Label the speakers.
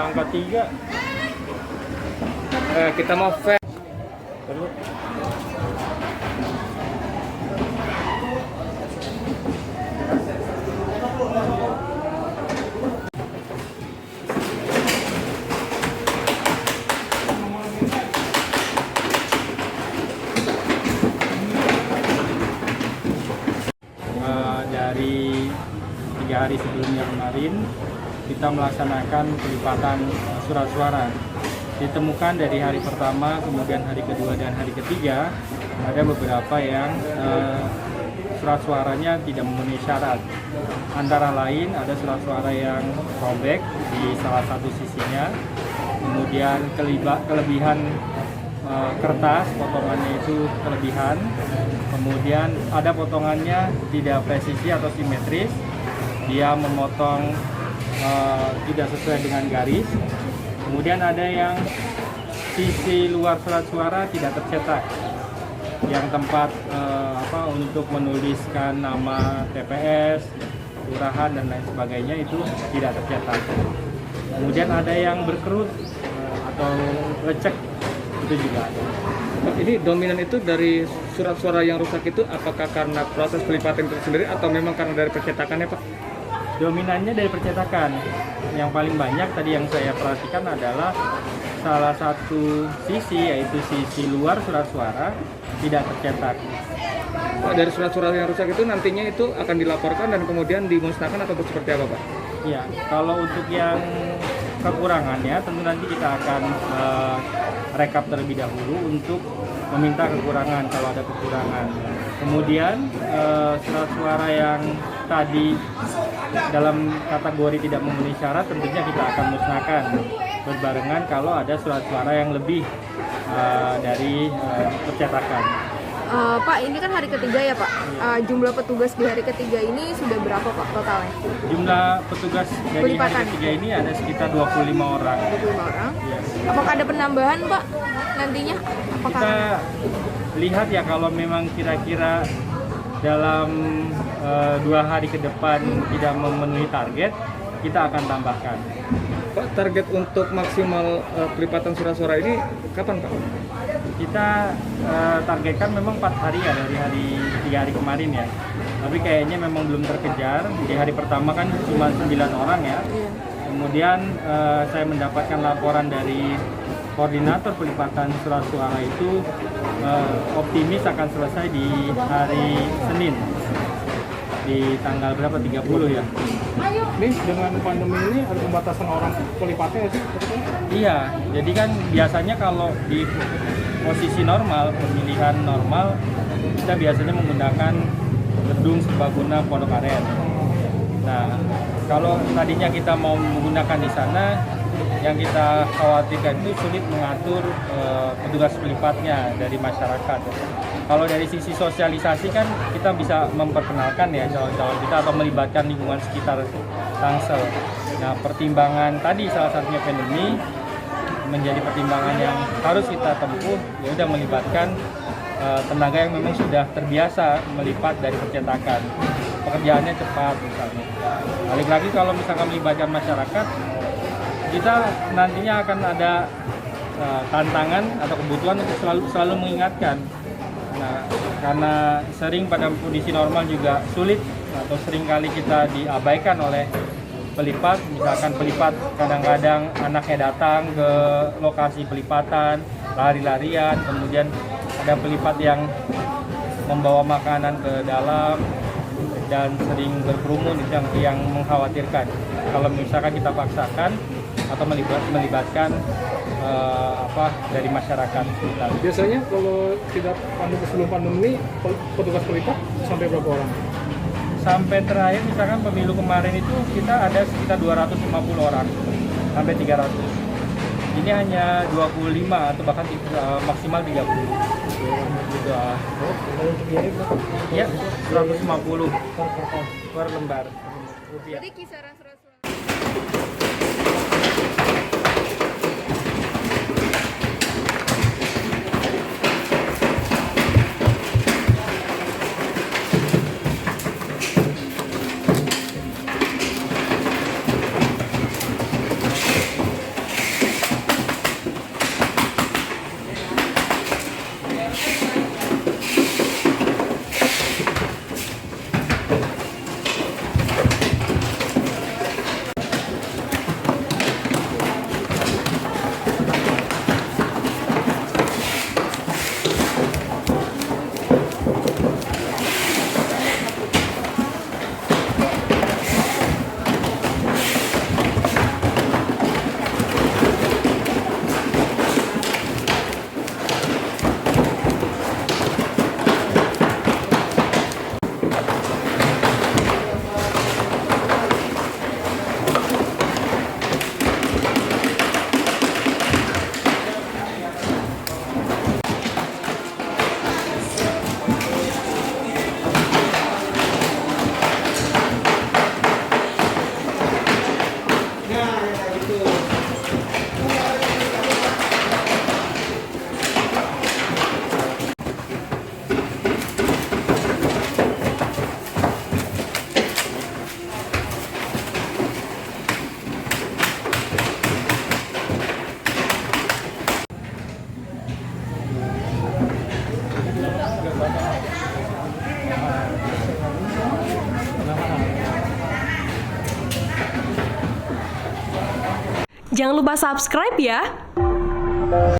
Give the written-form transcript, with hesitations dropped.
Speaker 1: angka 3.
Speaker 2: Kita mau fair.
Speaker 1: Dari 3 hari sebelumnya kemarin kita melaksanakan pelipatan surat suara. Ditemukan dari hari pertama, kemudian hari kedua dan hari ketiga ada beberapa yang surat suaranya tidak memenuhi syarat. Antara lain ada surat suara yang robek di salah satu sisinya, kemudian kelebihan kertas potongannya itu kelebihan, kemudian ada potongannya tidak presisi atau simetris, dia memotong tidak sesuai dengan garis, kemudian ada yang sisi luar surat suara tidak tercetak, yang tempat untuk menuliskan nama TPS, kelurahan dan lain sebagainya itu tidak tercetak. Kemudian ada yang berkerut atau lecek, itu juga ada.
Speaker 2: Ini dominan itu dari surat suara yang rusak itu apakah karena proses pelipatan itu sendiri atau memang karena dari percetakannya, Pak?
Speaker 1: Dominannya dari percetakan. Yang paling banyak tadi yang saya perhatikan adalah salah satu sisi, yaitu sisi luar surat suara tidak tercetak.
Speaker 2: Pak, dari surat suara yang rusak itu nantinya itu akan dilaporkan dan kemudian dimusnahkan atau seperti apa, Pak?
Speaker 1: Iya, kalau untuk yang kekurangannya tentu nanti kita akan rekap terlebih dahulu untuk meminta kekurangan kalau ada kekurangan. Kemudian surat suara yang tadi dalam kategori tidak memenuhi syarat tentunya kita akan musnahkan berbarengan kalau ada surat suara yang lebih dari percetakan.
Speaker 3: Pak, ini kan hari ketiga ya Pak. Jumlah petugas di hari ketiga ini sudah berapa Pak totalnya?
Speaker 1: Jumlah petugas dari hari ketiga ini ada sekitar 25 orang.
Speaker 3: 25 orang?
Speaker 1: Ya.
Speaker 3: Apakah ada penambahan Pak nantinya?
Speaker 1: Kita lihat ya, kalau memang kira-kira dalam 2 hari ke depan tidak memenuhi target, kita akan tambahkan.
Speaker 2: Pak, target untuk maksimal pelipatan surat suara ini kapan, Pak?
Speaker 1: Kita targetkan memang 4 hari ya, dari 3 hari kemarin ya. Tapi kayaknya memang belum terkejar. Di hari pertama kan cuma 9 orang ya.
Speaker 3: Iya.
Speaker 1: Kemudian saya mendapatkan laporan dari koordinator pelipatan surat suara itu optimis akan selesai di hari Senin. Di tanggal berapa? 30 ya.
Speaker 4: Ini dengan pandemi ini ada pembatasan orang pelipatnya sih?
Speaker 1: Iya, jadi kan biasanya kalau di posisi normal, pemilihan normal, kita biasanya menggunakan gedung serbaguna Pondok Aren. Nah, kalau tadinya kita mau menggunakan di sana, yang kita khawatirkan itu sulit mengatur petugas pelipatnya dari masyarakat. Kalau dari sisi sosialisasi kan kita bisa memperkenalkan ya calon-calon kita atau melibatkan lingkungan sekitar Tangsel. Nah, pertimbangan tadi salah satunya pandemi menjadi pertimbangan yang harus kita tempuh, ya udah melibatkan tenaga yang memang sudah terbiasa melipat dari percetakan. Pekerjaannya cepat misalnya. Balik lagi kalau misalkan melibatkan masyarakat, kita nantinya akan ada tantangan atau kebutuhan untuk selalu mengingatkan. Nah, karena sering pada kondisi normal juga sulit atau sering kali kita diabaikan oleh pelipat. Misalkan pelipat kadang-kadang anaknya datang ke lokasi pelipatan, lari-larian, kemudian ada pelipat yang membawa makanan ke dalam dan sering berkerumun, yang mengkhawatirkan. Kalau misalkan kita paksakan atau melibatkan dari masyarakat kita.
Speaker 4: Biasanya kalau tidak sebelum pandemi, petugas pelipat sampai berapa orang?
Speaker 1: Sampai terakhir misalkan pemilu kemarin itu kita ada sekitar 250 orang sampai 300. Ini hanya 25 atau bahkan maksimal 30. Ya, 150 per lembar rupiah.
Speaker 3: Jadi kisaran surat suara.
Speaker 5: Jangan lupa subscribe ya.